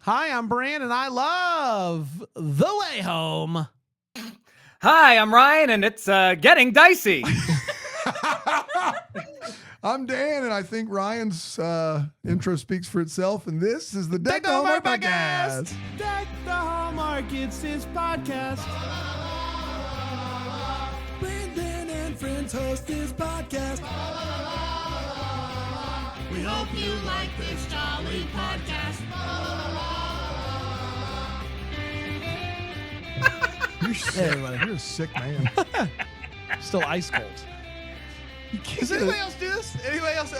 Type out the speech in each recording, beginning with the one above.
Hi, I'm Bran, and I love The Way Home. Hi, I'm Ryan, and it's getting dicey. I'm Dan, and I think Ryan's intro speaks for itself, and this is the Deck the Hallmark Podcast. Deck the Hallmark, it's his podcast. Brandon and friends host this podcast. We hope you like this jolly podcast. You're a sick man. Still ice cold. Does anybody else do this? Anybody else?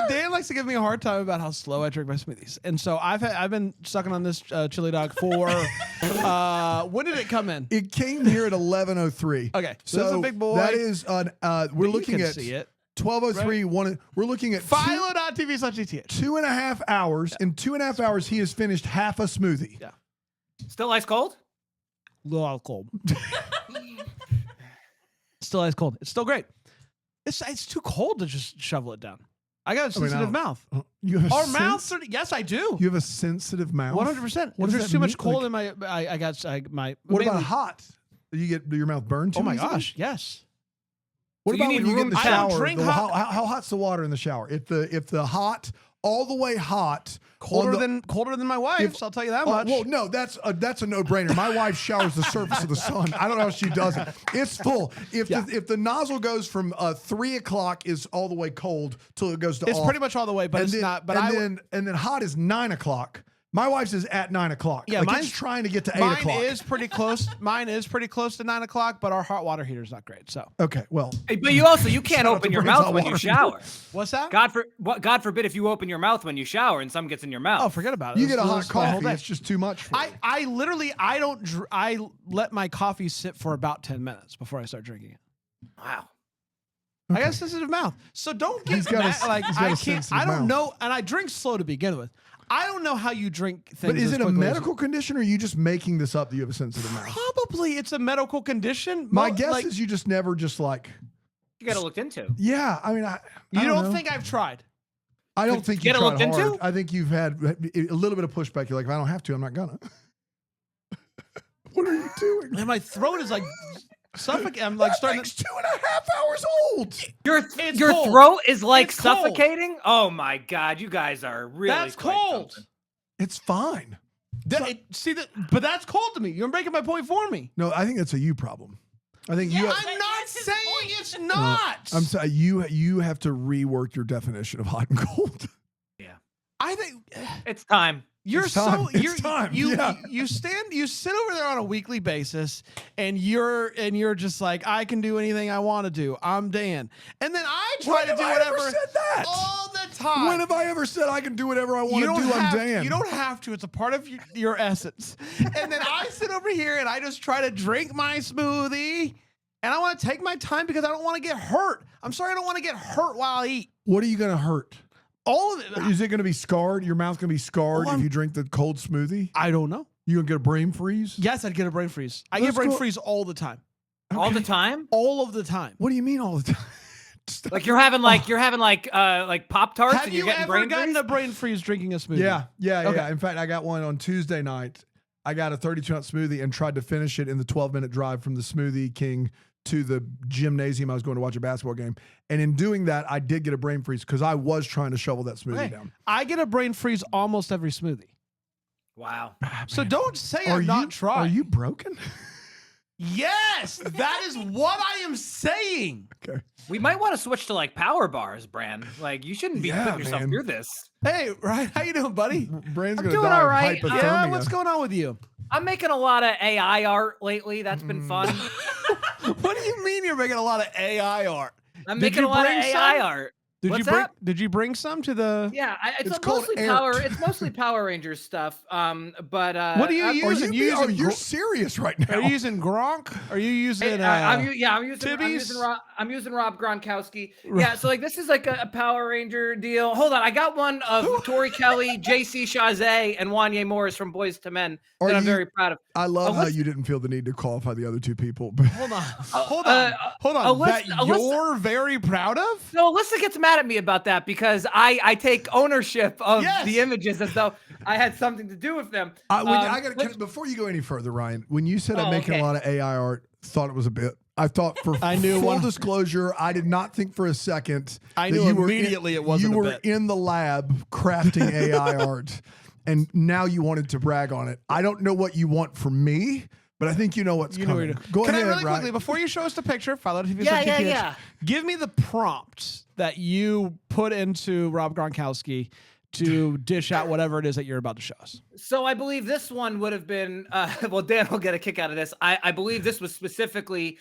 Dan likes to give me a hard time about how slow I drink my smoothies, and so I've been sucking on this chili dog for. When did it come in? It came here at 11:03. Okay, so that's a big boy. That is we're looking at see it. 12:03. Right? We're looking at Philo.tv/GTH. 2.5 hours. In 2.5 hours, he has finished half a smoothie. Yeah. Still ice cold? A little ice cold. Still ice cold. It's still great. It's too cold to just shovel it down. I got a sensitive mouth. You have Our mouths are, yes, I do. You have a sensitive mouth. 100%. What If does there's that too much mean? cold in my, I got my. What mainly- about hot? Do you get your mouth burned too Oh my easily? gosh, yes. What So you about need when you get in the room- I don't shower? drink The- hot. How hot's the water in the shower? If the hot, all the way hot, Colder on the- than my wife's. I'll tell you that Oh, much. well, no, that's a no-brainer. My wife showers the surface of the sun. I don't know how she does it. It's full. If the nozzle goes from 3 o'clock is all the way cold till it goes to It's off. pretty much all the way, but and it's then, not. But and then hot is 9 o'clock. My wife's is at 9 o'clock. Yeah, like mine's it's trying to get to 8 mine o'clock. is pretty close. Mine is pretty close to 9 o'clock, but our hot water heater is not great. So Okay, well, Hey, but you can't open your Brand's mouth when you hot shower. what's that? God forbid if you open your mouth when you shower and some gets in your mouth. Oh, forget about it. you Let's get a do hot this the whole coffee. day. It's just too much for you. I literally I let my coffee sit for about 10 minutes before I start drinking it. Wow. I got a sensitive mouth, so don't get He's got a- mad. Like he's got I a can't. sensitive I don't mouth. know, and I drink slow to begin with. I don't know how you drink things. But is as it a quickly as- medical condition, or are you just making this up that you have a sensitive mouth? Probably it's a medical condition. My guess is you just never just like. You got to look into. Yeah, I mean, I you don't know. think I've tried. I don't think you get it tried looked hard. into? I think you've had a little bit of pushback. You're like, if I don't have to, I'm not gonna. What are you doing? And my throat is like suffocating. I'm like That starting. thing's 2.5 hours old. Your cold. throat is like It's cold. suffocating? Oh my God, you guys are really That's quite cold. something. It's fine. But that's cold to me. You're breaking my point for me. No, I think that's a you problem. I think you. I'm not saying it's not. I'm sorry. You have to rework your definition of hot and cold. I think It's time. you're It's time. so It's you're time. you Yeah. you sit over there on a weekly basis and you're just like, I can do anything I want to do. I'm Dan. And then I try When to have do I whatever ever said that? all the time. When have I ever said I can do whatever I want to do? I'm have, Dan. You don't have to. It's a part of your essence. And then I sit over here and I just try to drink my smoothie. And I want to take my time because I don't want to get hurt. I'm sorry, I don't want to get hurt while I eat. What are you gonna hurt? All of it. Is it gonna be scarred? Your mouth gonna be scarred Well, if you drink the cold smoothie? I don't know. You gonna get a brain freeze? Yes, I'd get a brain freeze. I Let's get brain go- freeze all the time. All the time? All of the time. What do you mean all the time? Stop. Like you're having like Pop Tarts Have and you you're getting ever brain gotten freeze? a brain freeze drinking a smoothie? Yeah. Okay. In fact, I got one on Tuesday night. I got a 32-ounce smoothie and tried to finish it in the 12-minute drive from the Smoothie King to the gymnasium I was going to watch a basketball game. And in doing that, I did get a brain freeze because I was trying to shovel that smoothie Okay. down. I get a brain freeze almost every smoothie. Wow. So don't say Are I'm you not trying. Are you broken? Yes, that is what I am saying. Okay. We might want to switch to like power bars, Bran. Like you shouldn't be Yeah, putting yourself man. through this. Hey, Ryan, how you doing, buddy? Brand's I'm gonna doing die all right. of hypothermia. Yeah, what's going on with you? I'm making a lot of AI art lately. That's been fun. What do you mean you're making a lot of AI art? I'm Did making you a lot of bring AI some? art. Did What's you bring? that? Did you bring some to the? Yeah, It's it's called mostly art. power. It's mostly Power Rangers stuff. But What do you Are use? you're serious right now? Are you using Gronk? Are you using? I'm using Tibby's? I'm using Rob Gronkowski. Yeah, so like this is like a Power Ranger deal. Hold on, I got one of Tori Kelly, JC Chazé, and Wanye Morris from Boys to Men Are that I'm you- very proud of. I love how what's- you didn't feel the need to qualify the other two people. But Hold on. Hold on. Hold on. Alyssa- That you're very proud of? So Alyssa gets mad at me about that because I take ownership of Yes. the images as though I had something to do with them. Before you go any further, Ryan, when you said I'm Oh, making okay. a lot of AI art, thought it was a bit. I thought for I knew full one- disclosure, I did not think for a second. I that knew you were immediately it wasn't You a were bit. in the lab crafting AI art, and now you wanted to brag on it. I don't know what you want from me, but I think you know what's You know what coming. you're doing. Go Can ahead, I really Ryan. quickly, before you show us the picture, follow the TV. Yeah. Give me the prompt that you put into Rob Gronkowski to dish out whatever it is that you're about to show us. So I believe this one would have been, well, Dan will get a kick out of this. I believe this was specifically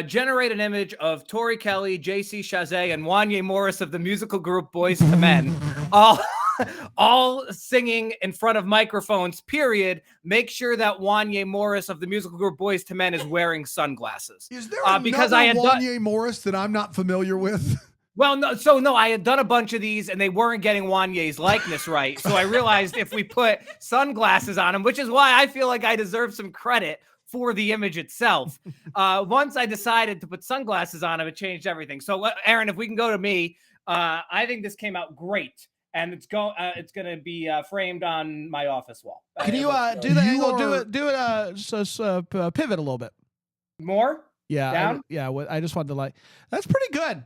generate an image of Tori Kelly, JC Chazé, and Wanye Morris of the musical group Boys to Men, all singing in front of microphones, period. Make sure that Wanye Morris of the musical group Boys to Men is wearing sunglasses. Is there another because I had done- Wanye Morris that I'm not familiar with? Well, no, I had done a bunch of these and they weren't getting Wanye's likeness right. So I realized if we put sunglasses on him, which is why I feel like I deserve some credit for the image itself. Once I decided to put sunglasses on him, it changed everything. So Aaron, if we can go to me, I think this came out great. And it's going to be framed on my office wall. Can you do the angle? Do it. Pivot a little bit. More? Yeah. Down? I just wanted to that's pretty good.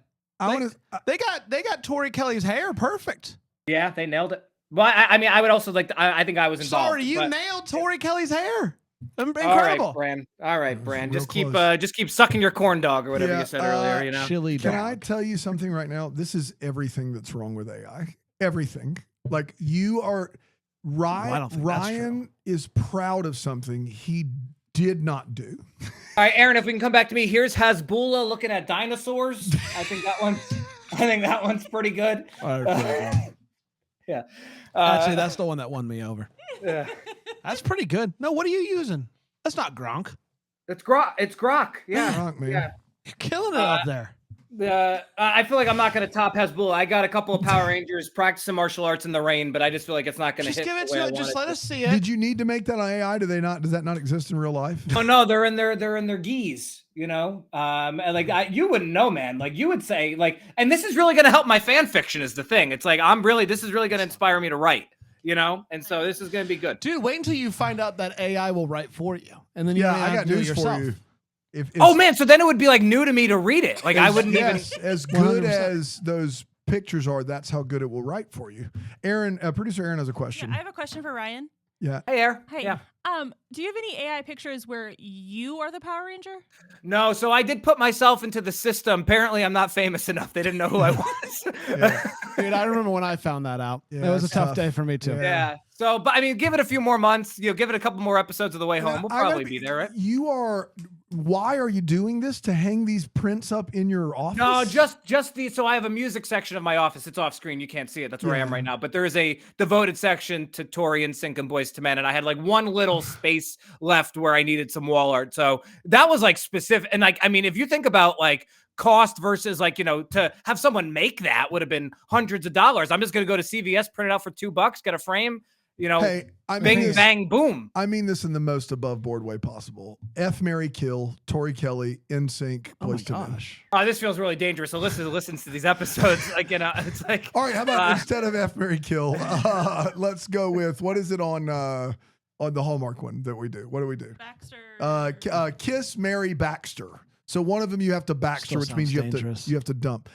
They got Tori Kelly's hair perfect. Yeah, they nailed it. Well, I mean, I would also like to, I think I was involved. Sorry, you nailed Tori Kelly's hair. Incredible. All right, Bran. Real Just keep sucking your corn dog or whatever you said earlier. You know. Chili Can dog. I tell you something right now? This is everything that's wrong with AI. Everything. Like you are, Ryan is proud of something he did not do. All right, Aaron, if we can come back to me, here's Hasbulla looking at dinosaurs. I think that one's pretty good. Yeah. Actually, that's the one that won me over. Yeah. That's pretty good. No, what are you using? That's not Gronk. It's Grok. It's Grok. Yeah. Gronk, man. Yeah. You're killing it up there. I feel like I'm not going to top Hasbulla. I got a couple of Power Rangers practicing martial arts in the rain, but I just feel like it's not going to hit. Just give it the way I to want Just let us see it. Did you need to make that on AI? Does that not exist in real life? Oh no, they're in their geese, you know. You wouldn't know, man. Like you would say, and this is really going to help my fan fiction. Is the thing. It's like this is really going to inspire me to write, you know. And so this is going to be good, dude. Wait until you find out that AI will write for you, and then I got news for you. Oh man, so then it would be like new to me to read it. Like I wouldn't even. As good 100%. as those pictures are, that's how good it will write for you. Aaron, producer Aaron has a question. Yeah, I have a question for Ryan. Yeah. Hey, Air. Hey. Yeah. Do you have any AI pictures where you are the Power Ranger? No, so I did put myself into the system. Apparently, I'm not famous enough. They didn't know who I was. Dude, I remember when I found that out. Yeah, it was a it's tough day for me too. Yeah. So, but I mean, give it a few more months. Give it a couple more episodes of the way home. We'll probably be there, right? Why are you doing this? To hang these prints up in your office? No, just the. So I have a music section of my office. It's off screen. You can't see it. That's where I am right now. But there is a devoted section to Tori and Sync and Boys to Men, and I had like one little space left where I needed some wall art. So that was like specific. And like, I mean, if you think about like cost versus like, to have someone make that would have been hundreds of dollars. I'm just gonna go to CVS, print it out for $2, get a frame. Hey, bing, bang, boom. I mean this in the most above board way possible. F, Marry, Kill, Tori Kelly, NSYNC, Boys to Men. Oh, this feels really dangerous. So listens to these episodes. It's like. All right, how about instead of F, Marry, Kill, let's go with, what is it on the Hallmark one that we do? What do we do? Baxter. Kiss, Marry, Baxter. So one of them you have to Baxter, which means you have to dump.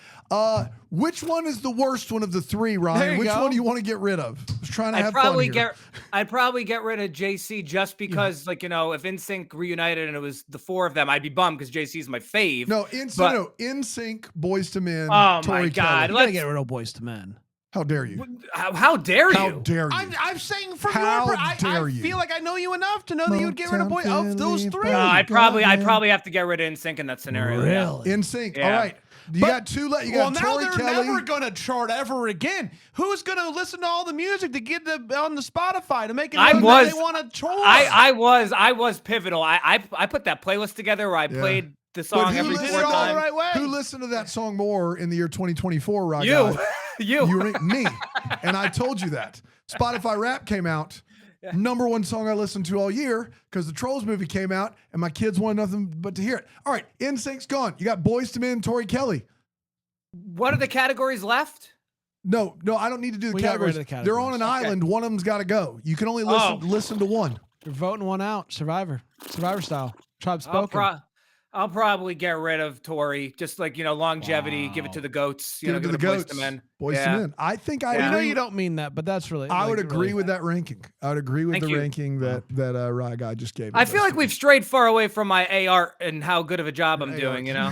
Which one is the worst one of the three, Ryan? Which one do you want to get rid of? I was trying to have fun here. I'd probably get rid of JC just because, if NSYNC reunited and it was the four of them, I'd be bummed because JC is my fave. No, NSYNC, Boys to Men. Oh Tori my God! You gotta get rid of Boys to Men. How dare you? How dare you? How dare you? I'm saying from How your dare I you? feel like I know you enough to know that you would get rid of those three. I'd probably have to get rid of NSYNC in that scenario. Really? NSYNC. Yeah. All right. You got two. You got now Tori they're Kelly. never gonna chart ever again. Who's gonna listen to all the music to get on the Spotify to make it? They want to tour. I was pivotal. I put that playlist together where I played the song every did 4 it all times. the right way. Who listened to that song more in the year 2024? Right? You. Me. And I told you that. Spotify Rap came out. Number one song I listened to all year because the Trolls movie came out and my kids wanted nothing but to hear it. All right, NSYNC's gone. You got Boys to Men, Tori Kelly. What are the categories left? No, I don't need to do the We got rid categories. of the They're on categories. an island. One of them's got to go. You can only listen to one. You're voting one out. Survivor style. Tribe spoken. I'll probably get rid of Tori. Just like, longevity. Give it to the goats. Give it to the goats. Boys to men. I think I I know agree. you don't mean that, but that's really. I would like, agree really- with that ranking. I would agree with Thank the you. ranking that Rye guy just gave. I feel like we've strayed far away from my AR and how good of a job I'm doing, Yeah,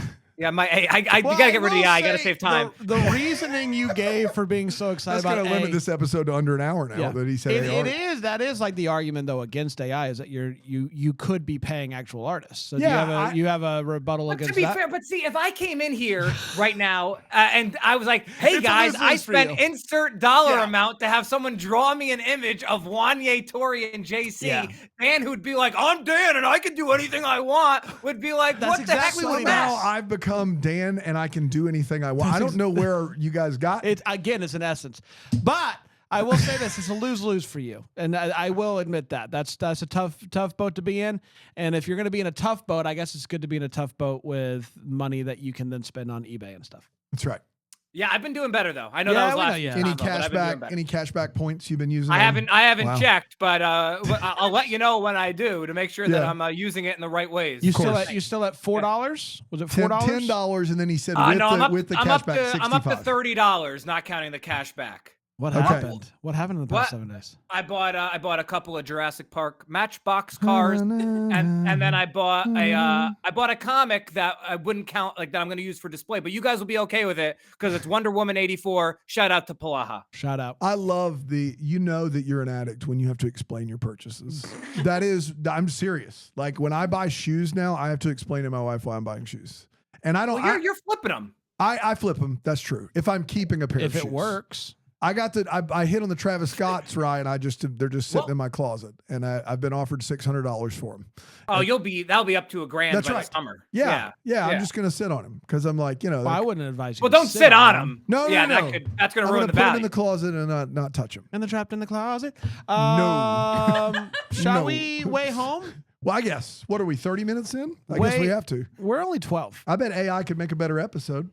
you gotta get rid of the eye. I gotta save time. The reasoning you gave for being so excited That's about going to limit this episode to under an hour now. Yeah. That he said AR. That is like the argument though against AI is that you could be paying actual artists. So Yeah, do you have a rebuttal But against to be that? fair, but see, if I came in here right now and I was like, "Hey It's a guys, I business for spent you." insert dollar amount to have someone draw me an image of Wanye, Tori, and JC," Yeah. Dan, who'd be like, "I'm Dan, and I can do anything I want," would be like, That's "What the heck exactly was what he that?" Now I've become Dan and I can do anything I want. I don't know where you guys got. It's an essence, but I will say this: it's a lose-lose for you, and I will admit that that's a tough boat to be in. And if you're going to be in a tough boat, I guess it's good to be in a tough boat with money that you can then spend on eBay and stuff. That's right. Yeah, I've been doing better though. I know Yeah, that was we know, last yeah. week's Any combo, but I've been doing better. cashback points you've been using? I haven't Wow. checked, but I'll let you know when I do to make sure that Yeah. I'm using it in the right ways. You Of still course. at $4? Was it $4? $10, and then he said No, with the I'm up cashback, to 65. I'm up to $30, not counting the cash back. What Okay. happened? What happened in the past What? 7 days? I bought a couple of Jurassic Park Matchbox cars, and then I bought a comic that I wouldn't count, like that I'm going to use for display. But you guys will be okay with it because it's Wonder Woman 84. Shout out to Palaha. Shout out. I love that you're an addict when you have to explain your purchases. I'm serious. Like when I buy shoes now, I have to explain to my wife why I'm buying shoes. And I don't, Well, you're flipping them. I flip them. That's true. If I'm keeping a pair of If shoes. it works. I hit on the Travis Scott's, right, and they're just sitting Well- in my closet, and I've been offered $600 for them. Oh, that'll be up to $1,000 That's by right. the summer. Yeah, I'm just gonna sit on them because I'm like, Well, I wouldn't advise you. Well, to don't sit on them. No, yeah, no. that's gonna I'm ruin gonna the put them value. in the closet and not touch them. And they're trapped in the closet. No. Shall No. we weigh home? Well, I guess. What are we, 30 minutes in? I guess we Wait. have to. We're only 12. I bet AI could make a better episode.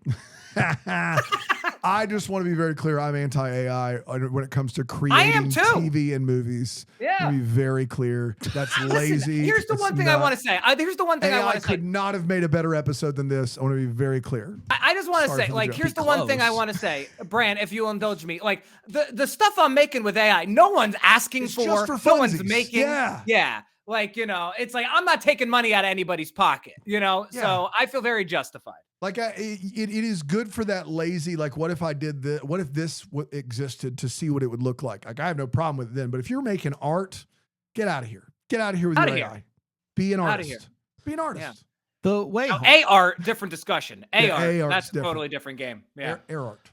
I just want to be very clear. I'm anti-AI when it comes to creating too. TV and movies. Yeah. Let me be very clear. That's lazy. Listen, here's the It's one thing I not- want to say. Here's the one thing I AI want to say. could not have made a better episode than this. I want to be very clear. I just want to Sorry say, for the like, joke. here's Be the one thing I close. want to say, Bran, if you'll indulge me. Like, the stuff I'm making with AI, no one's asking It's for. just for No one's funsies. making. Yeah. Like, it's like I'm not taking money out of anybody's pocket, Yeah. So I feel very justified. Like it is good for that lazy. Like, what if I did this? What if this existed to see what it would look like? Like, I have no problem with it then. But if you're making art, get out of here. Get out of here with Outta your here. AI. Be an Outta artist. here. Be an artist. The way Now, home. AR, different discussion. Yeah, AR, AR 's that's a different. totally different game. Yeah. Air art.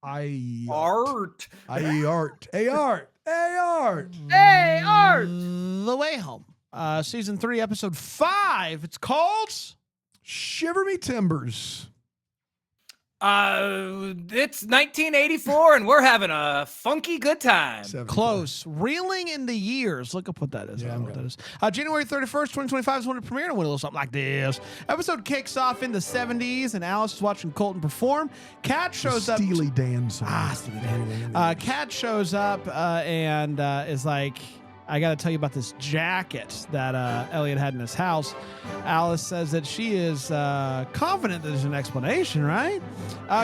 I Art. art. A-art. A-art. Hey, art. The way home. Season 3, episode 5. It's called Shiver me timbers. It's 1984, and we're having a funky good time. 74. Close. Reeling in the Years. Look up what that is. I don't know what that is. January 31st, 2025 is when it premiered, and went a little something like this. Episode kicks off in the 70s, and Alice is watching Colton perform. Kat shows up. Steely Dan song. Steely Dan. Kat shows up and is like, I got to tell you about this jacket that Elliot had in his house. Alice says that she is confident that there's an explanation, right?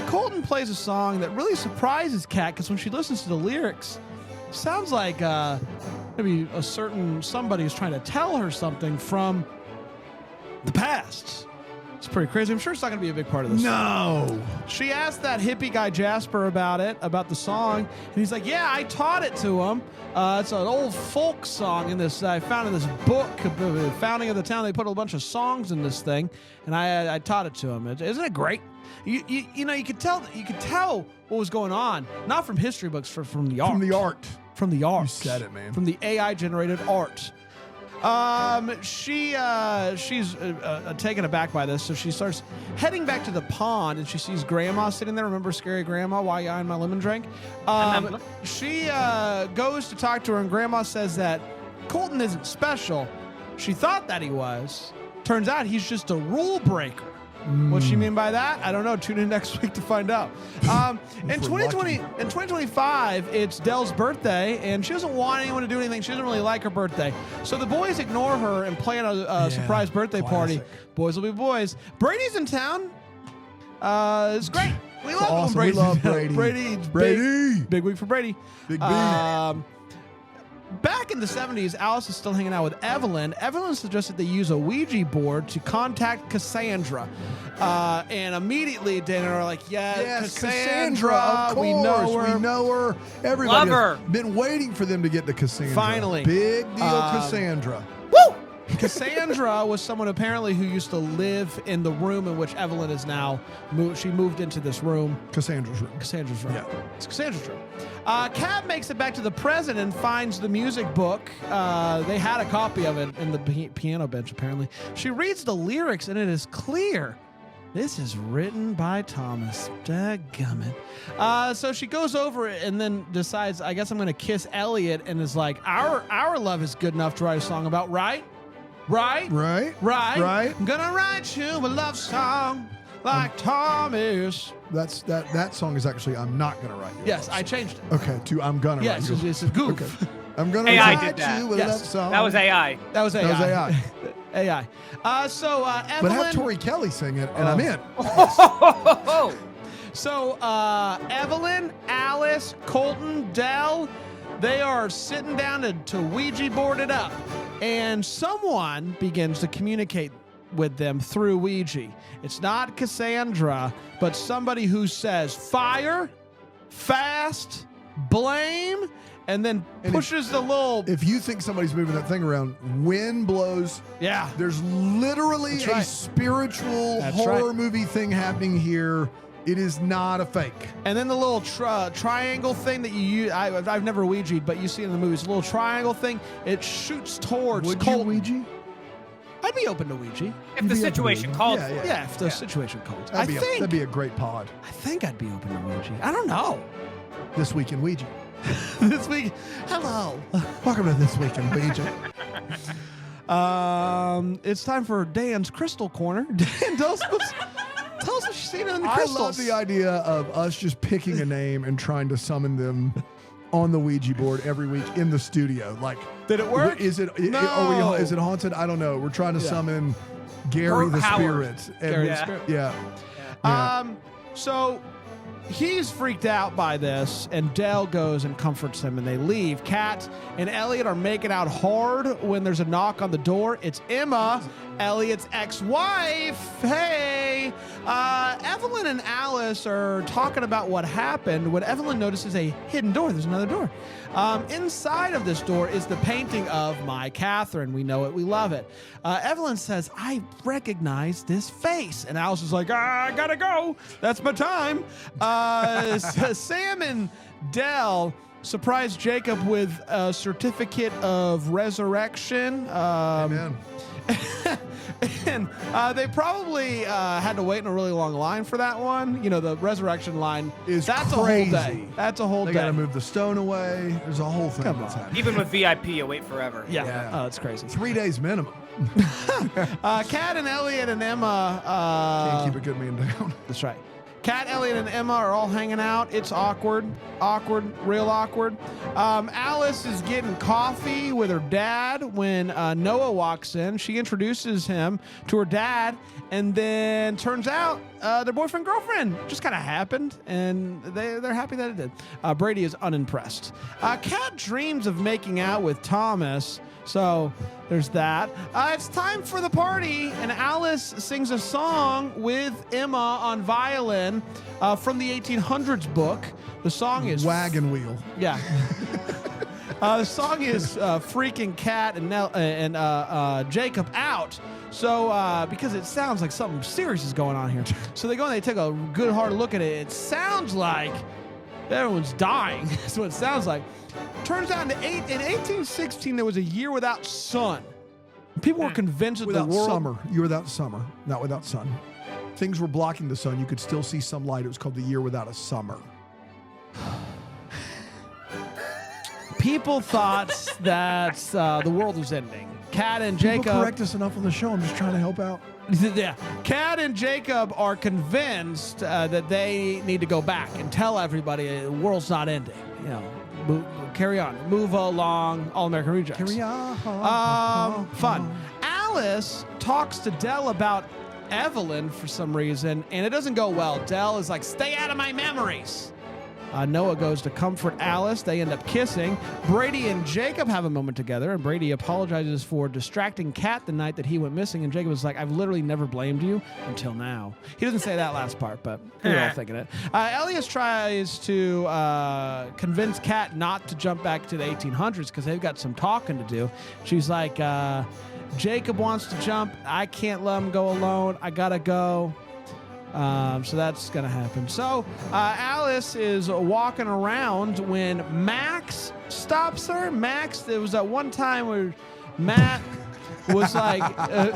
Colton plays a song that really surprises Kat because when she listens to the lyrics, it sounds like maybe a certain somebody is trying to tell her something from the past. It's pretty crazy. I'm sure it's not going to be a big part of this. No. She asked that hippie guy Jasper about the song, and he's like, "Yeah, I taught it to him. It's an old folk song in this. I found in this book, the founding of the town. They put a bunch of songs in this thing, and I taught it to him. Isn't it great? You know, you could tell what was going on, not from history books, from the art. From the art. From the art. You said it, man. From the AI generated art." She's taken aback by this, so she starts heading back to the pond, and she sees Grandma sitting there. Remember scary Grandma while you eyeing my lemon drink? She goes to talk to her, and Grandma says that Colton isn't special. She thought that he was. Turns out he's just a rule breaker. What she mean by that? I don't know. Tune in next week to find out. In 2025, it's Dell's birthday, and she doesn't want anyone to do anything. She doesn't really like her birthday. So the boys ignore her and plan a surprise birthday party. Boys will be boys. Brady's in town. It's great. We love awesome. Brady. We love Brady. Brady. Big week for Brady. Big B. Back in the 70s, Alice is still hanging out with Evelyn. Evelyn suggested they use a Ouija board to contact Cassandra. And immediately Dana are like, Yes, Cassandra. of course. We know her. We know her. Everybody Love has been waiting for them to get to Cassandra. Finally. Big deal, Cassandra. Woo! Cassandra was someone apparently who used to live in the room in which Evelyn is now. She moved into this room. Cassandra's room. Cassandra's room. Yeah. It's Cassandra's room. Kat makes it back to the present and finds the music book. They had a copy of it in the piano bench, apparently. She reads the lyrics, and it is clear. This is written by Thomas. Dadgummit. So she goes over it and then decides, I guess I'm going to kiss Elliot, and is like, our love is good enough to write a song about, right? Right? Right? I'm gonna write you a love song like Thomas. That song is actually I'm not gonna write you. Yes, I changed it. Okay, to I'm gonna Yes, write you. it's a goof. Okay. I'm gonna AI write did that. you a Yes. love song. That was AI. That was AI. That was AI. AI. So Evelyn. But have Tori Kelly sing it, and I'm in. So Evelyn, Alice, Colton, Dell, they are sitting down to Ouija board it up, and someone begins to communicate with them through Ouija. It's not Cassandra, but somebody who says fire, fast, blame, and then pushes the little. If you think somebody's moving that thing around, wind blows. Yeah. There's literally That's right. a spiritual That's horror right. movie thing happening here. It is not a fake. And then the little triangle thing that you use, I've never Ouija'd, but you see in the movies, a little triangle thing, it shoots towards Would Colton. you Ouija? I'd be open to Ouija. If the situation called Yeah, for it. Yeah, if the situation calls. That'd be a great pod. I think I'd be open to Ouija. I don't know. This Week in Ouija. This week, hello. Welcome to This Week in Ouija. It's time for Dan's Crystal Corner. Dan, tell us what she's seen in the I crystals. love the idea of us just picking a name and trying to summon them on the Ouija board every week in the studio. Like, Did it work? Is it? No. Is it haunted? I don't know. We're trying to summon Gary Or the Howard. Spirit. Gary the Yeah. Spirit. Yeah. So he's freaked out by this, and Dell goes and comforts him, and they leave. Kat and Elliot are making out hard when there's a knock on the door. It's Emma, Elliot's ex-wife. Hey! Evelyn and Alice are talking about what happened when Evelyn notices a hidden door. There's another door. Inside of this door is the painting of My Catherine. We know it. We love it. Evelyn says, I recognize this face. And Alice is like, I gotta go. That's my time. Sam and Dell surprise Jacob with a certificate of resurrection. Amen. And they probably had to wait in a really long line for that one. You know, the resurrection line that's crazy. a whole day. That's a whole They day. got to move the stone away. There's a whole thing Come that's on. happening. Even with VIP, you wait forever. Yeah. Yeah. Oh, it's crazy. 3 days minimum. Kat and Elliot and Emma. Can't keep a good man down. That's right. Kat, Elliot, and Emma are all hanging out. It's awkward, real awkward. Alice is getting coffee with her dad when Noah walks in. She introduces him to her dad, and then turns out their boyfriend-girlfriend just kind of happened, and they're happy that it did. Brady is unimpressed. Kat dreams of making out with Thomas. So there's that. It's time for the party, and Alice sings a song with Emma on violin from the 1800s book. The song is Wagon wheel. Yeah. The song is freaking Kat and Jacob out. So because it sounds like something serious is going on here. So they go and they take a good hard look at it. It sounds like everyone's dying. That's what it sounds like. Turns out in 1816 there was a year without sun. People were convinced that Without the world summer. You were without summer, not without sun. Things were blocking the sun. You could still see some light. It was called the year without a summer. People thought that the world was ending. Kat and People Jacob. correct us enough on the show. I'm just trying to help out. Yeah, Kat and Jacob are convinced that they need to go back and tell everybody the world's not ending. You know, carry on, move along, All American Rejects. Carry on. Fun. Alice talks to Dell about Evelyn for some reason, and it doesn't go well. Dell is like, "Stay out of my memories." Noah goes to comfort Alice. They end up kissing. Brady and Jacob have a moment together, and Brady apologizes for distracting Kat the night that he went missing, and Jacob is like, "I've literally never blamed you until now." He doesn't say that last part, but we're all thinking it. Elias tries to convince Kat not to jump back to the 1800s because they've got some talking to do. She's like, "Jacob wants to jump. I can't let him go alone. I gotta go." So that's going to happen. So Alice is walking around when Max stops her. Max, there was that one time where Matt was like,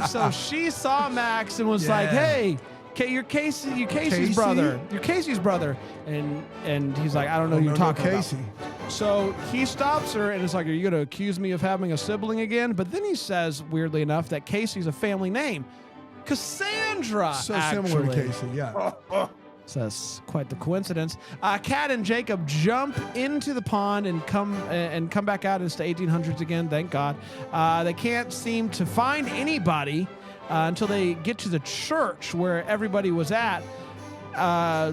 so she saw Max and was like, "Hey, you're Casey's brother. You're Casey's brother." And he's like, "I don't know who you're talking Casey. about." So he stops her and is like, "Are you going to accuse me of having a sibling again?" But then he says, weirdly enough, that Casey's a family name. Cassandra, So actually. similar to Casey, yeah. So that's quite the coincidence. Kat and Jacob jump into the pond and come back out into the 1800s again. Thank God. They can't seem to find anybody until they get to the church where everybody was at.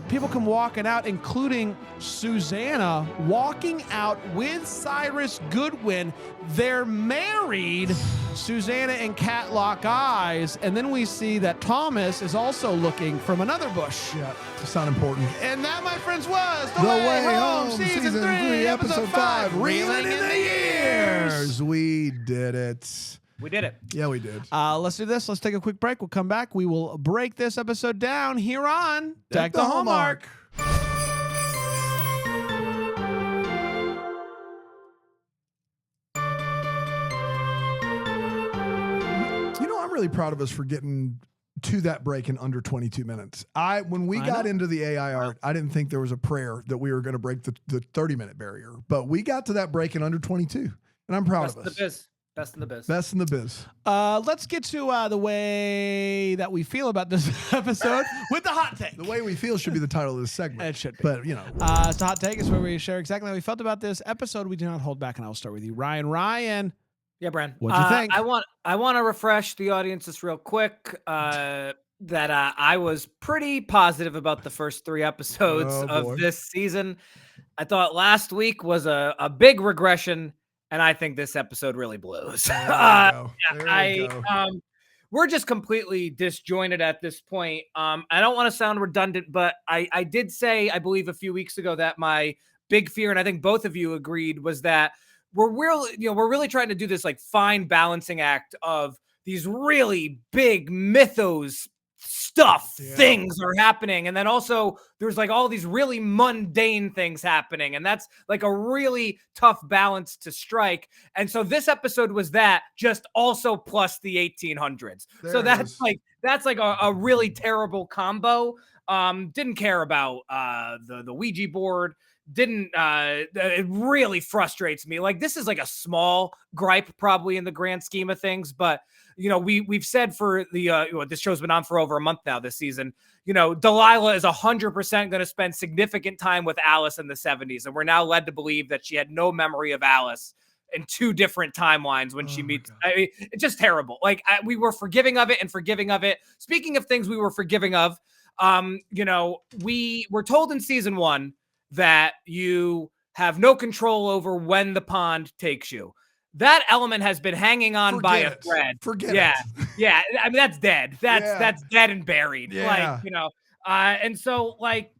People come walking out, including Susanna walking out with Cyrus Goodwin. They're married. Susanna and Kat lock eyes, and then we see that Thomas is also looking from another bush. Yeah, it's not important. And that, my friends, was The Way Home, Season 3, Episode 5, Reeling in the Years. We did it. We did it. Yeah, we did. Let's do this. Let's take a quick break. We'll come back. We will break this episode down here on Deck the Hallmark. You know, I'm really proud of us for getting to that break in under 22 minutes. When we got into the AI art, I didn't think there was a prayer that we were going to break the 30-minute barrier, but we got to that break in under 22, and I'm proud of us. Best in the biz. Best in the biz. Let's get to the way that we feel about this episode with the hot take. The way we feel should be the title of this segment. It should be. But, you know. It's a hot take. It's where we share exactly how we felt about this episode. We do not hold back, and I'll start with you. Ryan. Yeah, Bran. What'd you think? I want to refresh the audience just real quick that I was pretty positive about the first 3 episodes of this season. I thought last week was a big regression, and I think this episode really blows. We're just completely disjointed at this point. I don't want to sound redundant, but I did say, I believe a few weeks ago, that my big fear, and I think both of you agreed, was that we're really trying to do this like fine balancing act of these really big mythos things are happening, and then also there's like all these really mundane things happening, and that's like a really tough balance to strike. And so this episode was that, just also plus the 1800s. So that's like a really terrible combo. Didn't care about the Ouija board. It really frustrates me. Like, this is like a small gripe probably in the grand scheme of things, but you know, we've said for the this show's been on for over a month now this season, you know, Delilah is 100% going to spend significant time with Alice in the 70s, and we're now led to believe that she had no memory of Alice in 2 different timelines when she meets. I mean, it's just terrible. Like, we were forgiving of it and forgiving of it. Speaking of things we were forgiving of, you know, we were told in season 1 that you have no control over when the pond takes you. That element has been hanging on by a thread. Yeah. I mean, that's dead. That's dead and buried. Yeah. Like, you know, and so like,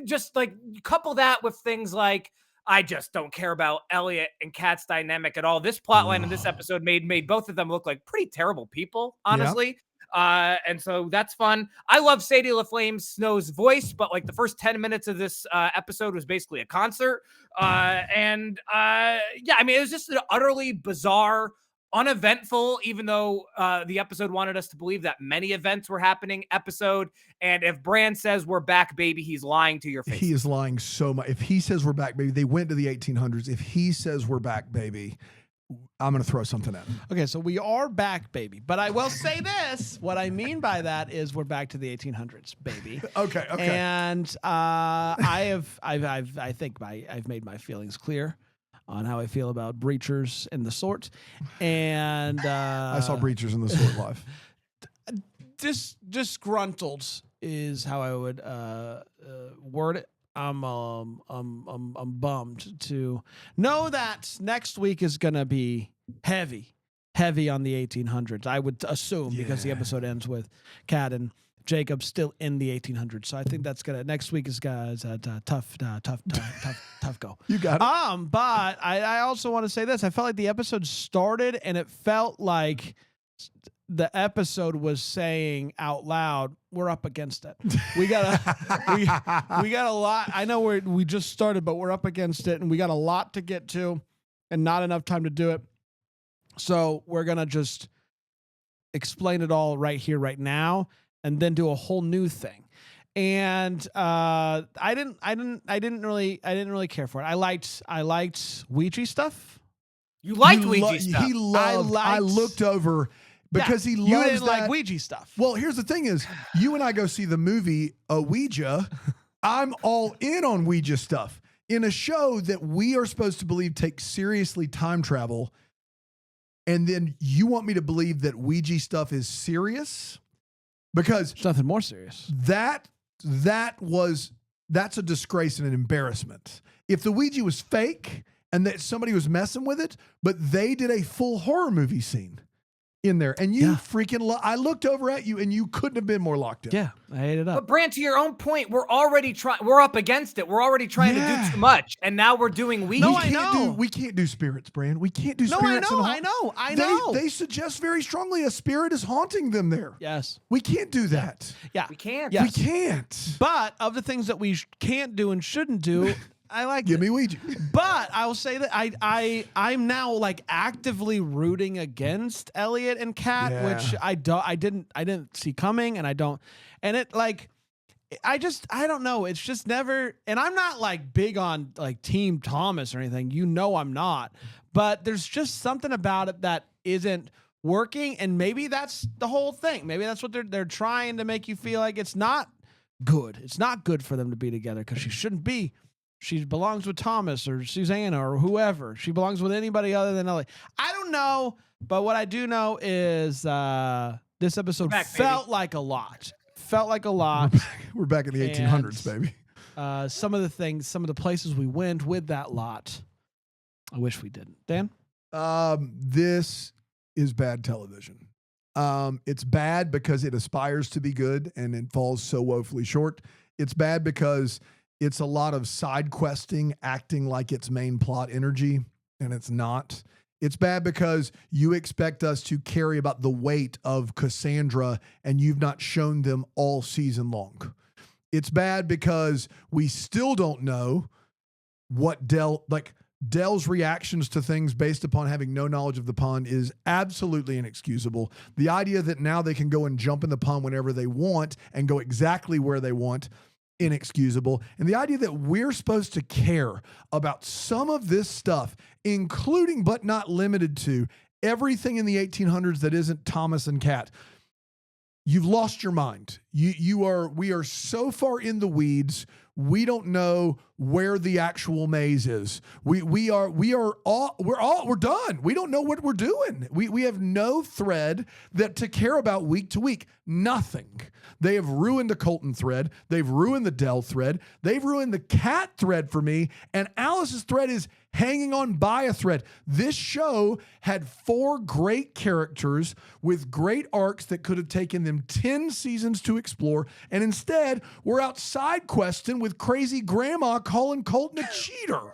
just like couple that with things like, I just don't care about Elliot and Kat's dynamic at all. This plotline in this episode made both of them look like pretty terrible people, honestly. And so that's fun. I love Sadie LaFlame Snow's voice, but like the first 10 minutes of this episode was basically a concert. Yeah, I mean, it was just an utterly bizarre, uneventful, even though the episode wanted us to believe that many events were happening episode. And if Bran says we're back, baby, he's lying to your face. He is lying so much. If he says we're back, baby, they went to the 1800s. If he says we're back, baby, I'm going to throw something at him. Okay, so we are back, baby. But I will say this. What I mean by that is we're back to the 1800s, baby. Okay. And I think I've made my feelings clear on how I feel about breachers and the sort. And I saw Breachers in the Sword live. Disgruntled is how I would word it. I'm bummed to know that next week is gonna be heavy on the 1800s. I would assume because the episode ends with Kat and Jacob still in the 1800s. So I think that's gonna next week is tough go. You got it. But I also want to say this. I felt like the episode started and it felt like the episode was saying out loud, we're up against it. We got a lot. I know we just started, but we're up against it and we got a lot to get to and not enough time to do it. So we're going to just explain it all right here, right now, and then do a whole new thing. And I didn't really care for it. I liked Ouija stuff. You liked Ouija stuff. He loved. I looked over because he loves you didn't that. like Ouija stuff. Well, here's the thing: is you and I go see the movie Ouija. I'm all in on Ouija stuff in a show that we are supposed to believe takes seriously time travel, and then you want me to believe that Ouija stuff is serious because It's nothing more serious. that's a disgrace and an embarrassment. If the Ouija was fake and that somebody was messing with it, but they did a full horror movie scene in there, and you freaking I looked over at you and you couldn't have been more locked in. Yeah, I ate it up. But Brant, to your own point, we're up against it. We're already trying to do too much, and now we're doing Ouija. No, we can't do spirits, Brand. We can't do spirits. I know. They suggest very strongly a spirit is haunting them there. Yes. We can't do that. Yeah. We can't. Yes. We can't. But of the things that we can't do and shouldn't do, I like Give me Ouija. But I will say that I'm now like actively rooting against Elliot and Kat, which I didn't see coming, and I don't, and it like I don't know. It's just never, and I'm not like big on like Team Thomas or anything. You know I'm not, but there's just something about it that isn't working, and maybe that's the whole thing. Maybe that's what they're trying to make you feel like it's not good. It's not good for them to be together because she shouldn't be. She belongs with Thomas or Susanna or whoever. She belongs with anybody other than Ellie. I don't know, but what I do know is this episode felt like a lot. Felt like a lot. We're back in the 1800s, baby. Some of the places we went with that lot, I wish we didn't. Dan? This is bad television. It's bad because it aspires to be good and it falls so woefully short. It's bad because it's a lot of side questing, acting like it's main plot energy, and it's not. It's bad because you expect us to carry about the weight of Cassandra, and you've not shown them all season long. It's bad because we still don't know what Dell's reactions to things based upon having no knowledge of the pond is absolutely inexcusable. The idea that now they can go and jump in the pond whenever they want and go exactly where they want, inexcusable. And the idea that we're supposed to care about some of this stuff, including but not limited to everything in the 1800s that isn't Thomas and Kat. You've lost your mind. We are so far in the weeds. We don't know where the actual maze is. We're done. We don't know what we're doing. We have no thread that to care about week to week. Nothing. They have ruined the Colton thread. They've ruined the Dell thread. They've ruined the Cat thread for me. And Alice's thread is hanging on by a thread. This show had 4 great characters with great arcs that could have taken them 10 seasons to explore. And instead, we're out side questing with crazy grandma calling Colton a cheater.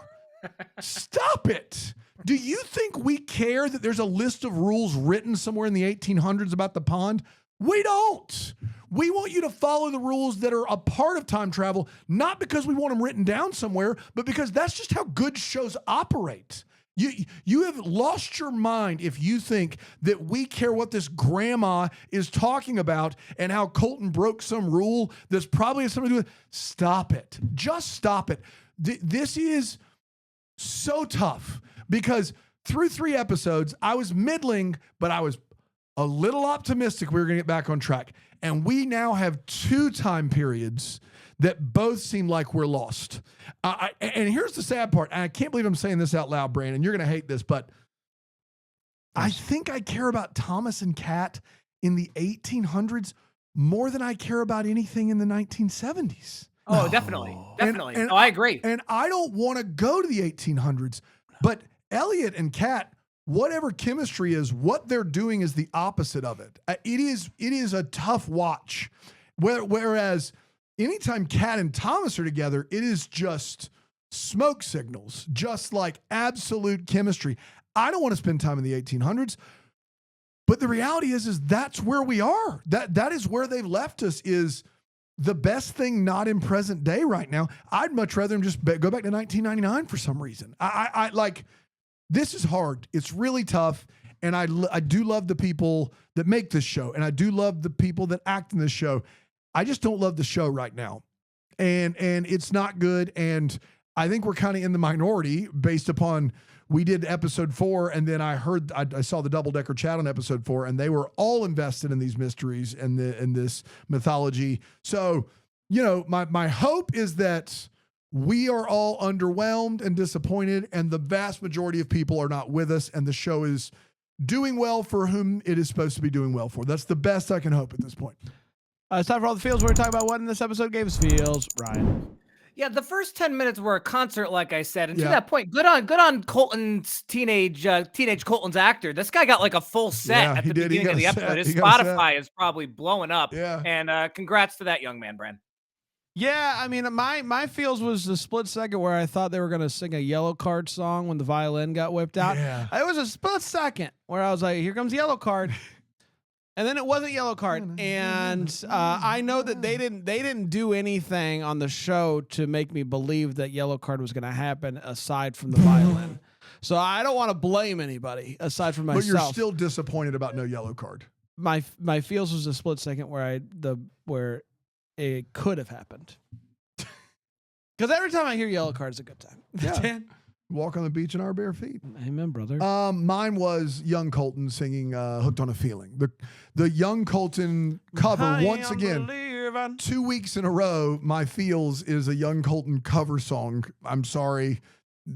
Stop it. Do you think we care that there's a list of rules written somewhere in the 1800s about the pond? We don't. We want you to follow the rules that are a part of time travel, not because we want them written down somewhere, but because that's just how good shows operate. You have lost your mind if you think that we care what this grandma is talking about and how Colton broke some rule that's probably has something to do with. Stop it. Just stop it. This is so tough because through 3 episodes, I was middling, but I was a little optimistic we were going to get back on track. And we now have 2 time periods that both seem like we're lost. And here's the sad part. And I can't believe I'm saying this out loud, Brandon. You're going to hate this, but I think I care about Thomas and Kat in the 1800s more than I care about anything in the 1970s. Oh, definitely. Definitely. And I agree. And I don't want to go to the 1800s, but Elliot and Kat, whatever chemistry is, what they're doing is the opposite of it. It is a tough watch. Whereas anytime Kat and Thomas are together, it is just smoke signals, just like absolute chemistry. I don't want to spend time in the 1800s, but the reality is that's where we are. That is where they've left us, is the best thing not in present day right now. I'd much rather them just go back to 1999 for some reason. I like, this is hard. It's really tough. And I do love the people that make this show. And I do love the people that act in this show. I just don't love the show right now. And it's not good. And I think we're kind of in the minority based upon, we did episode 4, and then I saw the Double Decker chat on episode 4, and they were all invested in these mysteries and in this mythology. So, you know, my hope is that we are all underwhelmed and disappointed, and the vast majority of people are not with us, and the show is doing well for whom it is supposed to be doing well for. That's the best I can hope at this point. It's time for all the feels. We're going to talk about what in this episode gave us feels. Ryan. Yeah, the first 10 minutes were a concert, like I said. And to that point, good on Colton's teenage Colton's actor. This guy got like a full set at the beginning of the episode. His Spotify is probably blowing up. Yeah. And congrats to that young man, Brand. Yeah, I mean, my feels was the split second where I thought they were going to sing a Yellow Card song when the violin got whipped out. Yeah. It was a split second where I was like, here comes Yellow Card. And then it wasn't Yellow Card. And I know that they didn't do anything on the show to make me believe that Yellow Card was going to happen aside from the violin. So I don't want to blame anybody aside from myself. But you're still disappointed about no Yellow Card. My feels was a split second where it could have happened. Because every time I hear Yellow Card, it's a good time. Yeah. Walk on the beach in our bare feet. Amen, brother. Mine was young Colton singing Hooked on a Feeling. The young Colton cover, once again, 2 weeks in a row, my feels is a young Colton cover song. I'm sorry.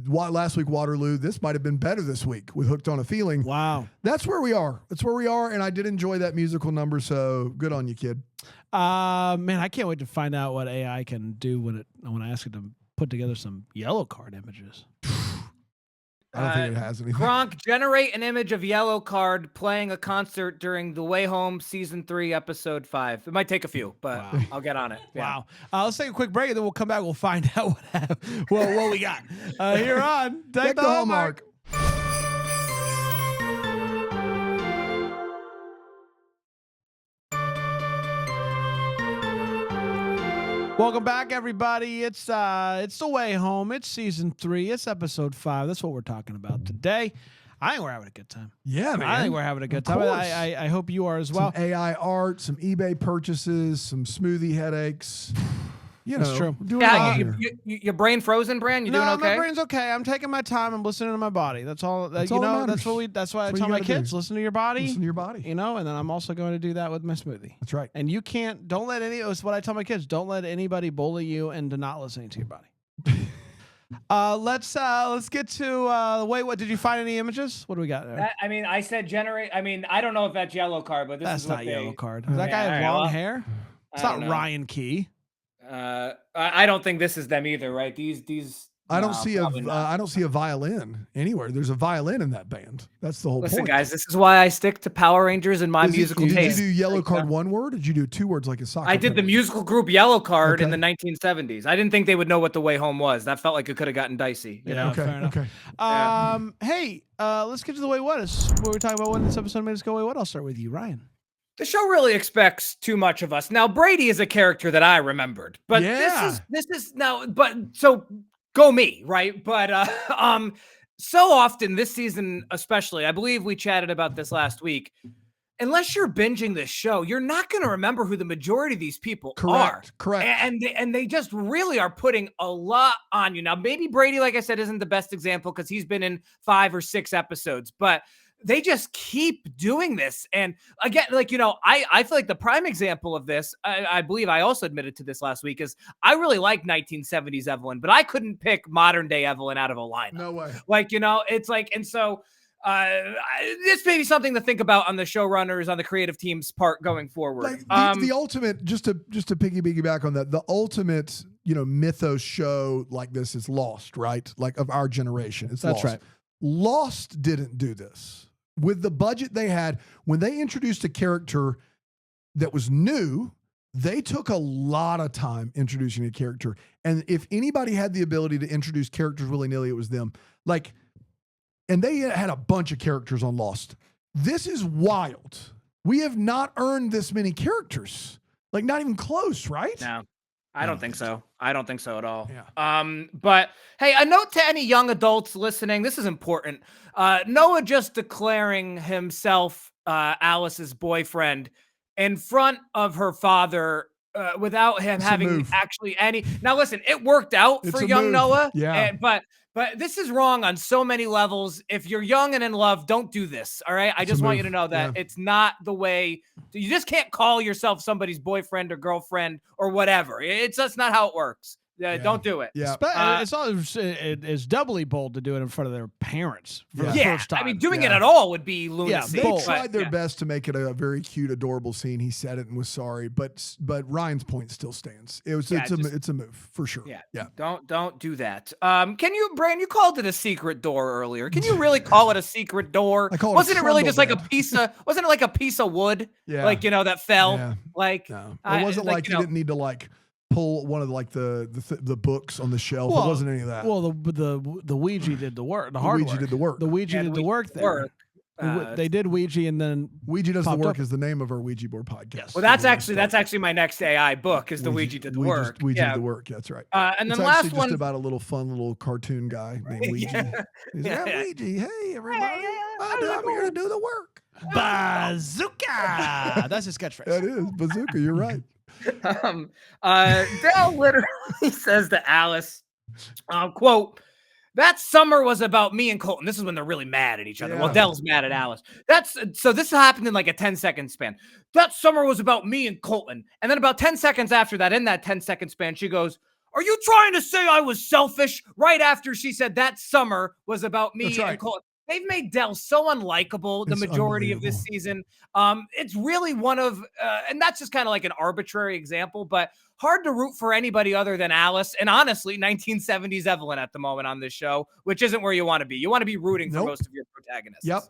Last week, Waterloo. This might have been better this week with Hooked on a Feeling. Wow. That's where we are. That's where we are. And I did enjoy that musical number. So good on you, kid. Man, I can't wait to find out what AI can do when I ask it to put together some Yellow Card images. I don't think it has anything. Gronk, generate an image of Yellow Card playing a concert during The Way Home, Season 3, Episode 5. It might take a few, but I'll get on it. Yeah. Wow. Let's take a quick break, and then we'll come back. We'll find out what we got. Here on Deck the Hallmark. Welcome back, everybody. It's The Way Home. It's Season 3. It's Episode 5. That's what we're talking about today. I think we're having a good time. Yeah, man. I think we're having a good time. I hope you are as well. Some AI art, some eBay purchases, some smoothie headaches. You know, that's true. Yeah, your brain frozen, Brand? You doing okay? My brain's okay. I'm taking my time. I'm listening to my body. That's all. That's all that matters. That's why I tell my kids, listen to your body. Listen to your body. You know, and then I'm also going to do that with my smoothie. That's right. And don't let it's what I tell my kids. Don't let anybody bully you into not listening to your body. Let's get to wait. What did you find any images? What do we got there? I said generate. I don't know if that's Yellow Card, but that's not Yellow Card. Does that guy have long hair? It's not Ryan Key. I don't think this is them either, right? These. I don't see a violin anywhere. There's a violin in that band. That's the whole point. Listen, guys, this is why I stick to Power Rangers and my musical taste. Did you do Yellow Card one word? Or did you do 2 words like a soccer? I did the musical group Yellow Card in the 1970s. I didn't think they would know what The Way Home was. That felt like it could have gotten dicey. You know? Okay. Hey, let's get to the way what is. What we're talking about when this episode made us go away. What? I'll start with you, Ryan. The show really expects too much of us. Now, Brady is a character that I remembered, but this is now, but so go me, right? But so often this season, especially, I believe we chatted about this last week. unless you're binging this show, you're not going to remember who the majority of these people are. Correct. And they just really are putting a lot on you. Now, maybe Brady, like I said, isn't the best example because he's been in 5 or 6 episodes, but they just keep doing this. And again, like, I feel like the prime example of this, I believe I also admitted to this last week, is I really like 1970s Evelyn, but I couldn't pick modern day Evelyn out of a lineup. No way. Like, it's like, and so this may be something to think about on the showrunners, on the creative team's part going forward. Like the ultimate, just to piggyback on that, the ultimate, mythos show like this is Lost, right? Like of our generation. That's Lost. Right. Lost didn't do this. With the budget they had, when they introduced a character that was new, they took a lot of time introducing a character. And if anybody had the ability to introduce characters willy-nilly, it was them. Like, and they had a bunch of characters on Lost. This is wild. We have not earned this many characters. Like, not even close, right? No, I don't think so. I don't think so at all. Yeah. But hey, a note to any young adults listening. This is important. Noah just declaring himself Alice's boyfriend in front of her father without him having actually any. Now, listen, it worked out for young Noah. Yeah. But this is wrong on so many levels. If you're young and in love, don't do this. All right. I just want you to know that it's not the way. You just can't call yourself somebody's boyfriend or girlfriend or whatever. That's not how it works. Don't do it. Yeah. It's doubly bold to do it in front of their parents for the first time. I mean, doing it at all would be lunacy. They tried their best to make it a very cute, adorable scene. He said it and was sorry, but Ryan's point still stands. It's a move for sure. Yeah. Don't do that. Can you, Brand? You called it a secret door earlier. Can you really call it a secret door? Wasn't it really just like a piece of? Wasn't it like a piece of wood? Yeah. Like that fell. Yeah. Like no. It wasn't like you didn't need to pull one of the books on the shelf. It wasn't any of that. Well, the Ouija did the work. The hard Ouija did the work. The Ouija did the work there. They did Ouija, and then Ouija does the work is the name of our Ouija board podcast. Yes. Well, that's actually my next AI book is the Ouija did the work. Ouija did the work. That's right. And then it's last just one about a little fun little cartoon guy named Ouija. He's like, Ouija, hey everybody, I'm here to do the work. Bazooka. That's his catchphrase. That is bazooka. You're right. Dale literally says to Alice, quote, "That summer was about me and Colton." This is when they're really mad at each other. Yeah. Well, Dell's mad at Alice. So this happened in like a 10-second span. "That summer was about me and Colton." And then about 10 seconds after that, in that 10-second span, she goes, "Are you trying to say I was selfish?" Right after she said that summer was about me and Colton. They've made Dell so unlikable the majority of this season. It's really one of, and that's just kind of like an arbitrary example, but hard to root for anybody other than Alice. And honestly, 1970s Evelyn at the moment on this show, which isn't where you want to be. You want to be rooting for most of your protagonists. Yep.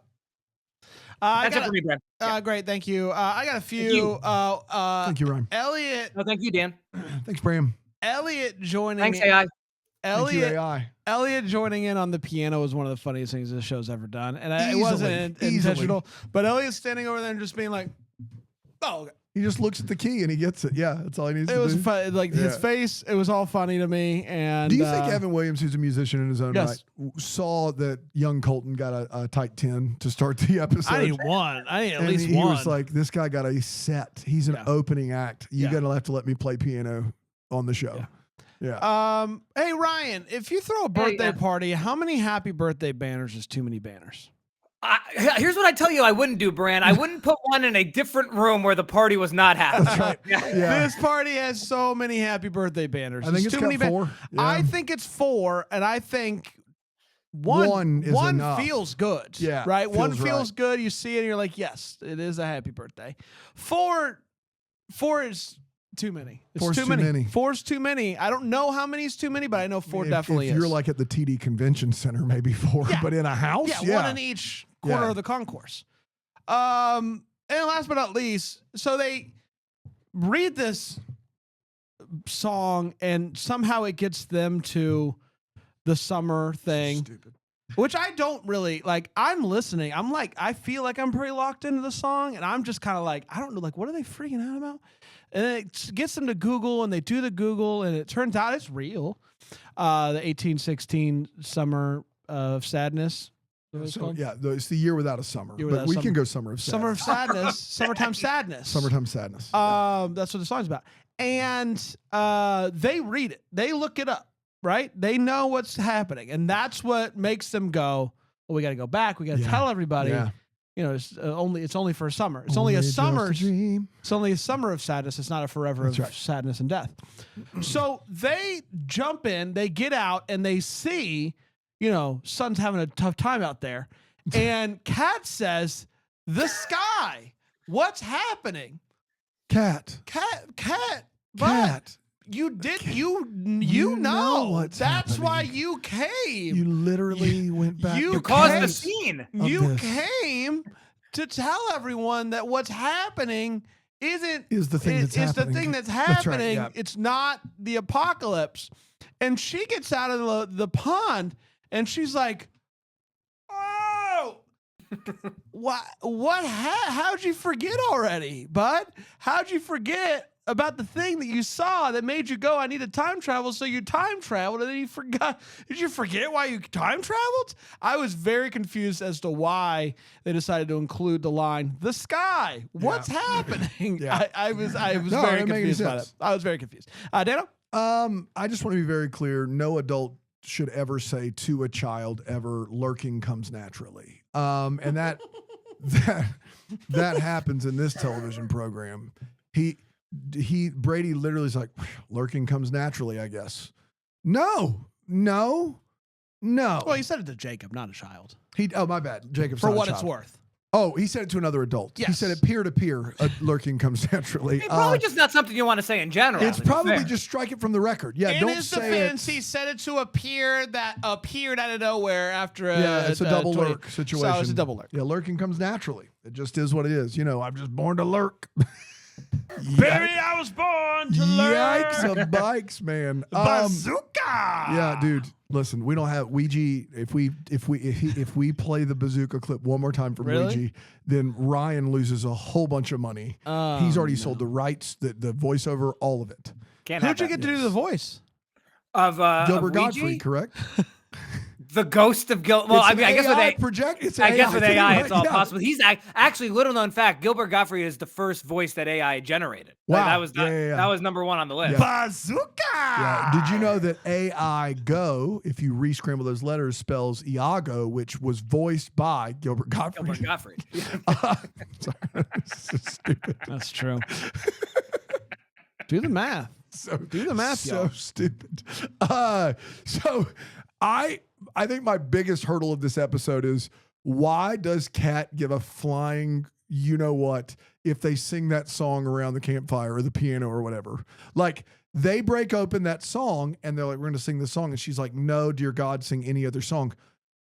That's it for me, Brent. Great. Thank you. I got a few. Thank you, Ryan. Elliot. No, thank you, Dan. Thanks, Bram. Elliot joining Thanks, me. AI. Elliot joining in on the piano was one of the funniest things this show's ever done. And it Easily. wasn't intentional, but Elliot's standing over there and just being like, "Oh, okay." He just looks at the key and he gets it. Yeah, that's all he needs to do. It was fun. Like his face, it was all funny to me. And do you think Evan Williams, who's a musician in his own Yes. right, saw that young Colton got a tight 10 to start the episode? I need one. I need at least he one. was like, this guy got a set. He's an opening act. You're going to have to let me play piano on the show. Yeah. Hey, Ryan, if you throw a birthday party, how many happy birthday banners is too many banners? Here's what I tell you I wouldn't do, Bran. I wouldn't put one in a different room where the party was not happy. That's right. This party has so many happy birthday banners. I think it's too many 4. Yeah. I think it's 4, and I think one is enough. feels good. Yeah, right. One feels feels good. You see it, and you're like, yes, it is a happy birthday. 4 is too many. It's too many. 4's too many. I don't know how many is too many, but I know 4 definitely if is. you're like at the TD Convention Center, maybe 4, but in a house, one in each corner of the concourse. And last but not least, so they read this song and somehow it gets them to the summer thing. Stupid. Which I don't really like. I'm listening. I'm like, I feel like I'm pretty locked into the song, and I'm just kind of like, I don't know, like, what are they freaking out about? And it gets them to Google, and they do the Google, and it turns out it's real. The 1816 Summer of Sadness. So yeah, it's the year without a summer. Year But Without a we Summer. can go summer of sadness. Summer of Sadness, Summertime Sadness. Summertime sadness. That's what the song's about. And they read it. They look it up, right? They know what's happening. And that's what makes them go, well, we got to go back. We got to tell everybody, you know, it's only for a summer. It's only a summer. It's only a summer of sadness. It's not a forever of sadness and death. So they jump in, they get out, and they see, you know, Sun's having a tough time out there. And Kat says, the sky, what's happening? Cat. But you know what's that's happening. why you came. You literally went back. You caused the scene. You came to tell everyone that what's happening is the thing that's happening. the thing that's That's right, happening. yeah. It's not the apocalypse. And she gets out of the pond and she's like, oh, how'd you forget already, bud? How'd you forget about the thing that you saw that made you go, I need to time travel? So you time traveled and then you forgot. Did you forget why you time traveled? I was very confused as to why they decided to include the line, the sky. What's happening? Yeah. I was very it made confused about sense. it. I was very confused. Dano? I just want to be very clear. No adult should ever say to a child ever, lurking comes naturally. And that happens in this television program. Brady literally is like, lurking comes naturally, I guess. No. Well, he said it to Jacob, not a child. Oh, my bad. Jacob's For not a what it's child. worth. Oh, he said it to another adult. He Yes. said it peer to peer. Lurking comes naturally. It's probably just not something you want to say in general. It's to be probably fair. just strike it from the record. Yeah, In don't his say defense, it. he said it to a peer that appeared out of nowhere after It's a double 20 lurk situation. So it's a double lurk. Yeah, lurking comes naturally. It just is what it is. You know, I'm just born to lurk. Baby, I was born to lurk. Yikes of bikes, man. Bazooka. Yeah, dude. Listen, we don't have Ouija. If we play the bazooka clip one more time from Really? Ouija, then Ryan loses a whole bunch of money. He's already sold the rights, the voiceover, all of it. Can't Who'd have you that. get to do the voice? Of Gilbert of Godfrey, Ouija? correct? The ghost of Gil. Well, It's I an mean, I guess with AI AI, project. It's I guess AI with thing, AI, right? it's all Yeah. possible. He's actually little known fact. Gilbert Godfrey is the first voice that AI generated. Wow. That was Yeah. that was number one on the list. Yeah. Bazooka. Yeah. Did you know that AI Go, if you re-scramble those letters, spells Iago, which was voiced by Gilbert Godfrey? Gilbert Godfrey. Sorry, this is stupid. That's true. Do the math. Do the math, So y'all. stupid. So I think my biggest hurdle of this episode is, why does Kat give a flying you know what if they sing that song around the campfire or the piano or whatever? Like, they break open that song and they're like, we're going to sing this song. And she's like, no, dear God, sing any other song.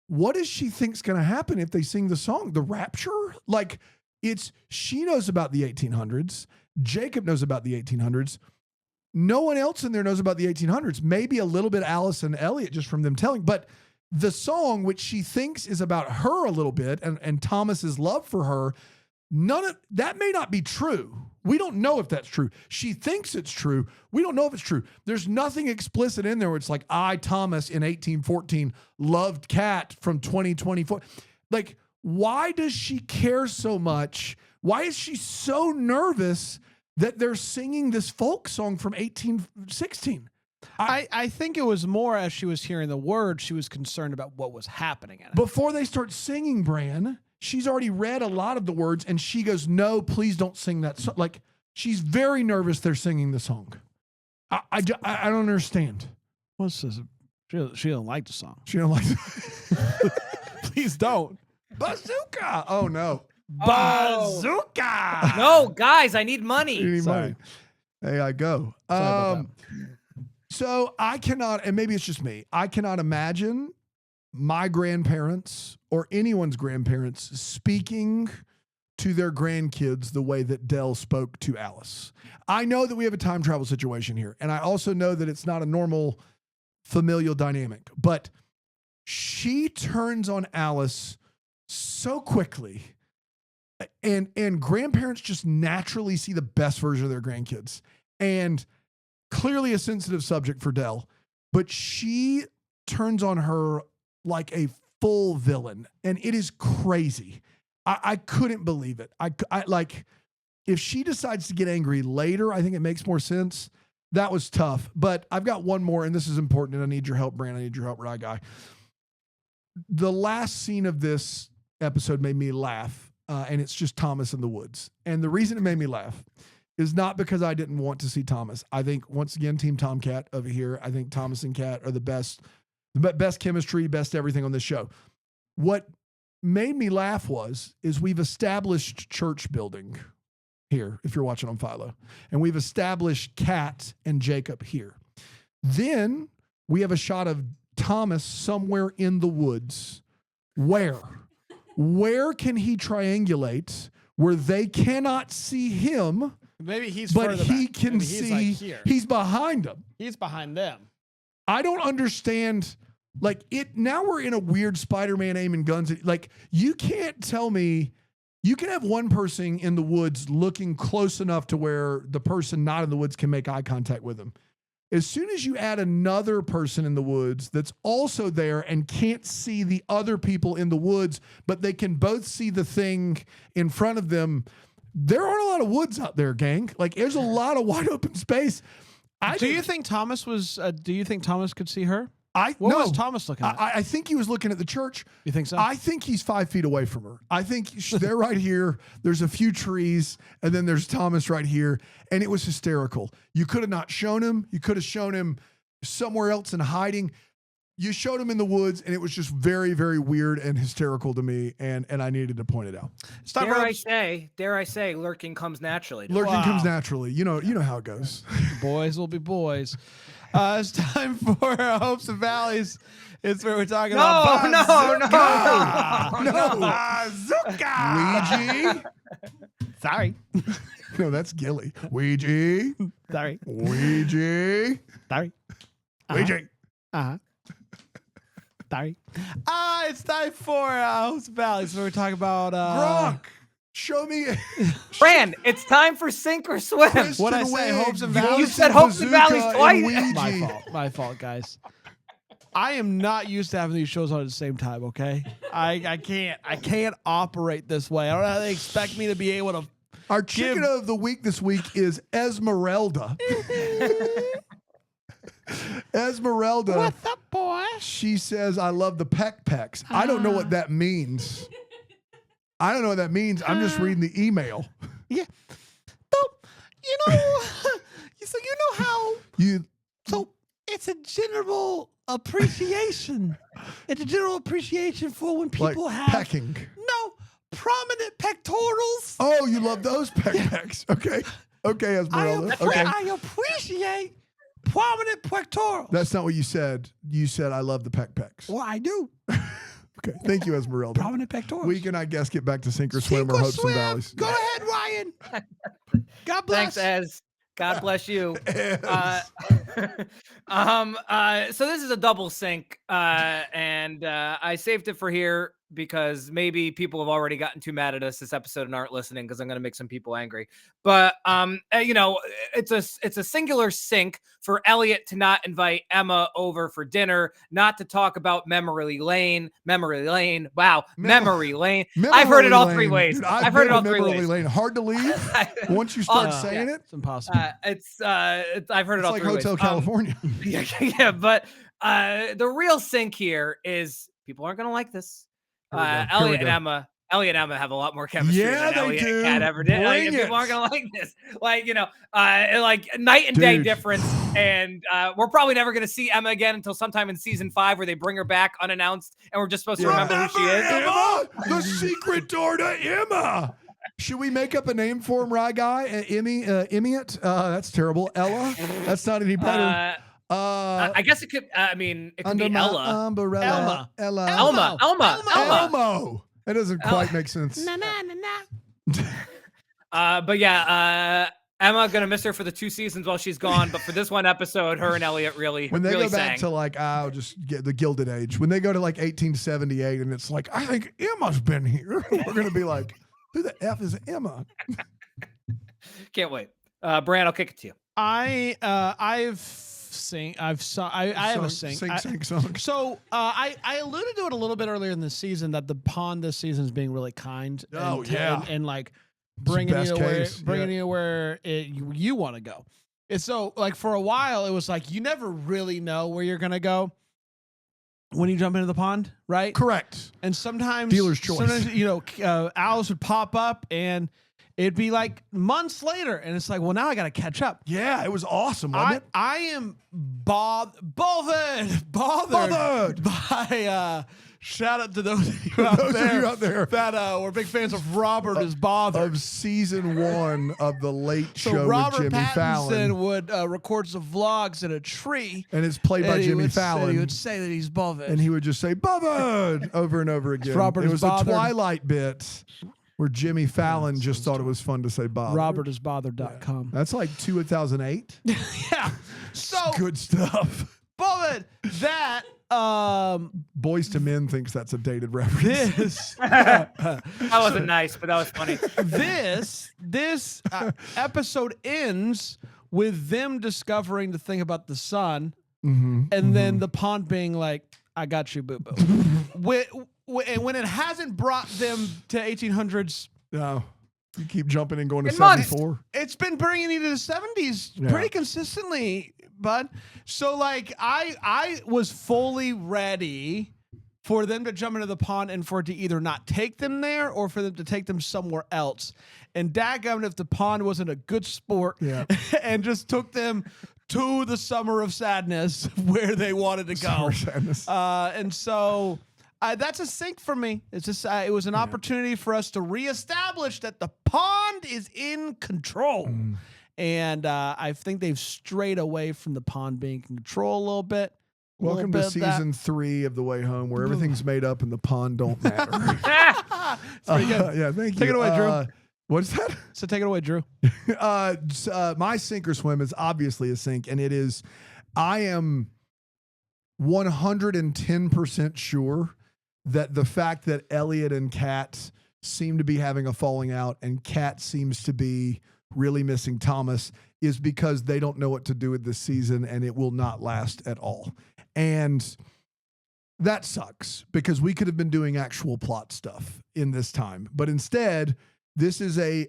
What does she think's going to happen if they sing the song? The rapture? Like, she knows about the 1800s. Jacob knows about the 1800s. No one else in there knows about the 1800s. Maybe a little bit Alice and Elliot just from them telling. But the song, which she thinks is about her a little bit and Thomas's love for her, none of that may not be true. We don't know if that's true. She thinks it's true. We don't know if it's true. There's nothing explicit in there where it's like, I, Thomas, in 1814, loved Kat from 2024. Like, why does she care so much? Why is she so nervous that they're singing this folk song from 1816? I think it was more as she was hearing the words, she was concerned about what was happening in it. Before they start singing, Bran, she's already read a lot of the words and she goes, no, please don't sing that song. Like, she's very nervous they're singing the song. I don't understand. What's this? She don't like the song. She don't like it. Please don't. Bazooka. Oh, no. Bazooka. No, guys, I need money. You need Sorry. money. Hey, I go. Sorry about So I cannot, and maybe it's just me, I cannot imagine my grandparents or anyone's grandparents speaking to their grandkids the way that Dell spoke to Alice. I know that we have a time travel situation here, and I also know that it's not a normal familial dynamic, but she turns on Alice so quickly, and grandparents just naturally see the best version of their grandkids. And clearly a sensitive subject for Dell, but she turns on her like a full villain, and it is crazy. I couldn't believe it. I like, if she decides to get angry later, I think it makes more sense. That was tough, but I've got one more, and this is important, and I need your help, Brand. I need your help, Rye Guy. The last scene of this episode made me laugh, and it's just Thomas in the woods. And the reason it made me laugh is not because I didn't want to see Thomas. I think, once again, Team Tomcat over here. I think Thomas and Cat are the best chemistry, best everything on this show. What made me laugh is we've established church building here, if you're watching on Philo, and we've established Cat and Jacob here. Then we have a shot of Thomas somewhere in the woods. Where can he triangulate where they cannot see him? Maybe he's but further he back. can Maybe see. he's, like, here. He's behind them. He's behind them. I don't understand. Like, it now we're in a weird Spider-Man aiming guns. Like, you can't tell me you can have one person in the woods looking close enough to where the person not in the woods can make eye contact with them. As soon as you add another person in the woods that's also there and can't see the other people in the woods, but they can both see the thing in front of them, there aren't a lot of woods out there, gang. Like, there's a lot of wide open space. Do you think Thomas could see her? What No. was Thomas looking at? I think he was looking at the church. You think so? I think he's 5 feet away from her. I think they're right here. There's a few trees, and then there's Thomas right here. And it was hysterical. You could have not shown him. You could have shown him somewhere else in hiding. You showed him in the woods, and it was just very, very weird and hysterical to me. And I needed to point it out. Dare I say, lurking comes naturally. Lurking comes naturally. You know how it goes. Boys will be boys. It's time for Hopes and Valleys. It's where we're talking about Ouija. Sorry. No, that's Gilly. Ouija. Sorry. Ouija. Sorry. Ouija. Uh-huh. Sorry. It's time for Hopes and Valleys, where we're talking about Gronk. Show me. Fran, it's time for sink or swim. What I say, Hopes and Valleys? You said Hopes and Valleys twice. My fault, guys. I am not used to having these shows on at the same time, okay? I can't operate this way. I don't know how they expect me to be able to. Our chicken of the week this week is Esmeralda. Esmeralda. What's up, boy? She says, I love the pecs. I don't know what that means. I'm just reading the email. Yeah. So, so it's a general appreciation. It's a general appreciation for when people like have pecking. no prominent pectorals. Oh, you love those pecs. Okay. Okay, Esmeralda. I appreciate prominent pectorals. That's not what you said. You said, I love the pecs. Well, I do. Okay. Thank you, Esmeralda. Prominent pectorals. We can, I guess, get back to sink or swim or hopes and valleys. Go ahead, Ryan. God bless. Thanks, Ez. God bless you. Ez. So this is a double sync, and I saved it for here because maybe people have already gotten too mad at us this episode and aren't listening because I'm going to make some people angry. But it's a singular sync for Elliot to not invite Emma over for dinner, not to talk about memory lane. Wow, memory lane. I've heard it all three ways. Dude, I've heard it all three ways. Lane. Hard to leave once you start saying it. It's impossible. I've heard it all like three ways. Hotel California. Yeah, but the real sync here is people aren't going to like this. Elliot and Emma have a lot more chemistry than Elliot and Kat ever did. People aren't gonna like this. Like night and day difference. And we're probably never gonna see Emma again until sometime in season 5 where they bring her back unannounced and we're just supposed to remember who she is. Emma, the secret door to Emma. Should we make up a name for him, Rye Guy? Emmiot? That's terrible. Ella? That's not any better. I guess it could. It could be Ella. Umbrella. Elmo. That doesn't quite make sense. But yeah, Emma gonna miss her for the 2 seasons while she's gone. But for this one episode, her and Elliot really when they really go back sang. to I'll just get the Gilded Age. When they go to 1878 and it's like, I think Emma's been here. We're gonna be like, who the F is Emma? Can't wait. Bran, I'll kick it to you. I've sing. I have a sing. Song. So I alluded to it a little bit earlier in the season that the pond this season is being really kind. Oh, yeah. and like bringing best case. you where you want to go. It's so like for a while it was like you never really know where you're gonna go when you jump into the pond, right? Correct. And sometimes Dealer's choice. Sometimes, owls would pop up and it'd be like months later, and it's like, well, now I got to catch up. Yeah, it was awesome, wasn't it? I am bothered by shout out to those of you out there that were big fans of Robert is Bothered. Of season 1 of the Late So Show Robert with Jimmy Pattinson Fallon. would record some vlogs in a tree. And it's played by Jimmy Fallon. He would say that he's bothered. And he would just say, "Bothered," over and over again. Robert it is was bothered. a Twilight bit where Jimmy Fallon just thought it was fun to say bothered. RobertIsBothered.com. That's like 2008. Yeah. So Good stuff. bothered that Boys to Men thinks that's a dated reference. this That wasn't nice, but that was funny. this episode ends with them discovering the thing about the sun, and then the pond being like, "I got you, boo boo." When it hasn't brought them to 1800s, No. You keep jumping and going to In months. 74. it's been bringing you to the 70s Yeah. pretty consistently, bud. So like I was fully ready for them to jump into the pond and for it to either not take them there or for them to take them somewhere else. And dadgummit, if the pond wasn't a good sport Yeah. and just took them to the summer of sadness where they wanted to go. Summer sadness. And so that's a sink for me. It's just it was an opportunity for us to reestablish that the pond is in control. And I think they've strayed away from the pond being in control a little bit. Welcome to season 3 of The Way Home, where everything's made up and the pond don't matter. Pretty good. Yeah, thank you. Take it away, Drew. What's that? So take it away, Drew. My sink or swim is obviously a sink, and it is. I am 110% sure that the fact that Elliot and Kat seem to be having a falling out, and Kat seems to be really missing Thomas, is because they don't know what to do with this season, and it will not last at all. And that sucks because we could have been doing actual plot stuff in this time, but instead, this is a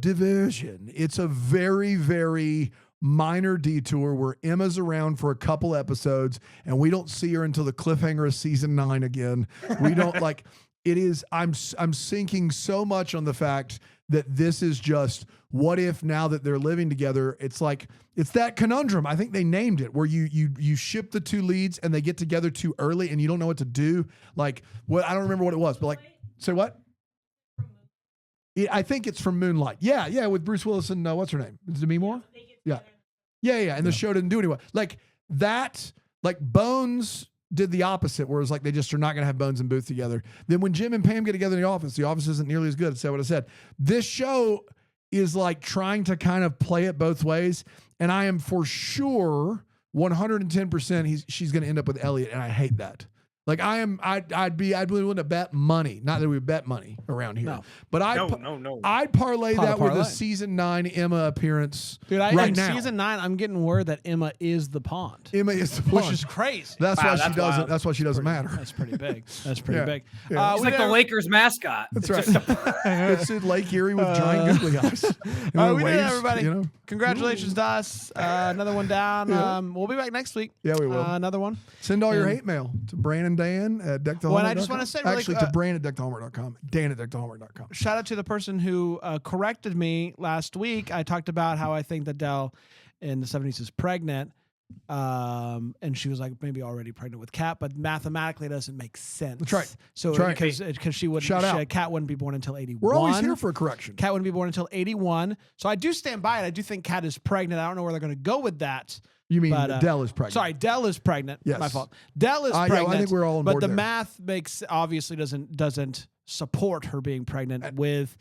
diversion. It's a very, very minor detour where Emma's around for a couple episodes and we don't see her until the cliffhanger of season 9 again. We don't like it is. I'm sinking so much on the fact that this is just what if now that they're living together, it's like it's that conundrum. I think they named it where you ship the two leads and they get together too early and you don't know what to do. Like what I don't remember what it was, but like say what? I think it's from Moonlight. Yeah, with Bruce Willis and what's her name? Demi Moore? Yeah. And the show didn't do anyway. Like that, like Bones did the opposite, where it's like they just are not going to have Bones and Booth together. Then when Jim and Pam get together in the office isn't nearly as good. I said what I said. This show is like trying to kind of play it both ways. And I am for sure 110% she's going to end up with Elliot. And I hate that. Like I'd be willing to bet money. Not that we bet money around here, but I'd parlay that with a season 9 Emma appearance. Dude, right now. Season 9, I'm getting word that Emma is the pond. Emma is the pond, which is crazy. That's why she doesn't. Wild. That's why she doesn't matter. That's pretty big. That's pretty big. Yeah. It's like the Lakers mascot. That's right. It's in Lake Erie with giant googly eyes. We did it, everybody. Congratulations to us. Another one down. Yeah. We'll be back next week. Yeah, we will. Another one. Send all your hate mail to Brandon Dan at decktohomework.com. Well, I just want to say really actually to Brandon at decktohomework.com. Dan at decktohomework.com. Shout out to the person who corrected me last week. I talked about how I think that Dell in the 70s is pregnant. And she was like maybe already pregnant with Kat, but mathematically it doesn't make sense. That's right. So because she wouldn't, Kat wouldn't be born until 81. We're always here for a correction. Kat wouldn't be born until 81. So I do stand by it. I do think Kat is pregnant. I don't know where they're going to go with that. You mean Dell is pregnant? Sorry, Dell is pregnant. Yes. My fault. Dell is pregnant. I think we're all on board But the there. math obviously doesn't support her being pregnant with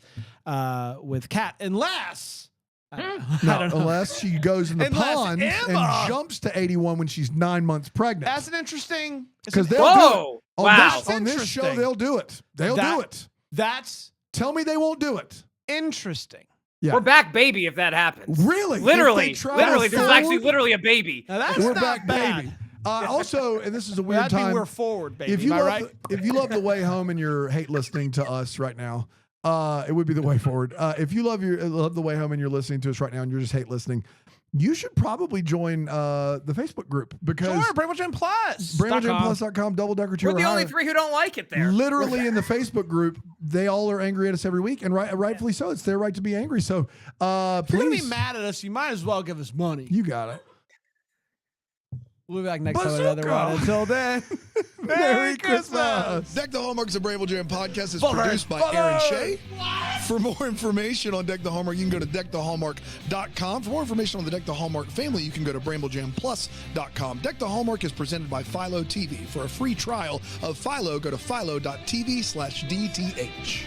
Kat unless unless she goes in the pond Emma, and jumps to 81 when she's 9 months pregnant. That's an interesting. Because they'll Whoa! do it. Wow! On this show, they'll do it. They'll do it. That's Tell me they won't do it. interesting. Yeah. We're back, baby, if that happens. Really? Literally. If they try Literally. to There's actually forward- literally a baby. Now that's We're not back, bad. baby. Also, and this is a weird That'd be time. we're forward, baby. If you Am I love, right? if you love the way home and you're hate listening to us right now, it would be the way forward. If you love the way home and you're listening to us right now and you're just hate listening, you should probably join the Facebook group because Sure, Brainwell Plus. BrainwellGymPlus.com, Double Decker Tour. We're the only three who don't like it there. Literally in the Facebook group, they all are angry at us every week, and rightfully so. It's their right to be angry. So If you're gonna be please, mad at us, you might as well give us money. you got it. We'll be back next time with another Bazooka. one. Until then, Merry Christmas. Deck the Hallmarks of Bramble Jam podcast is Bye-bye. produced by Bye-bye. Aaron Shea. For more information on Deck the Hallmark, you can go to deckthehallmark.com. For more information on the Deck the Hallmark family, you can go to bramblejamplus.com. Deck the Hallmark is presented by Philo TV. For a free trial of Philo, go to philo.tv/DTH.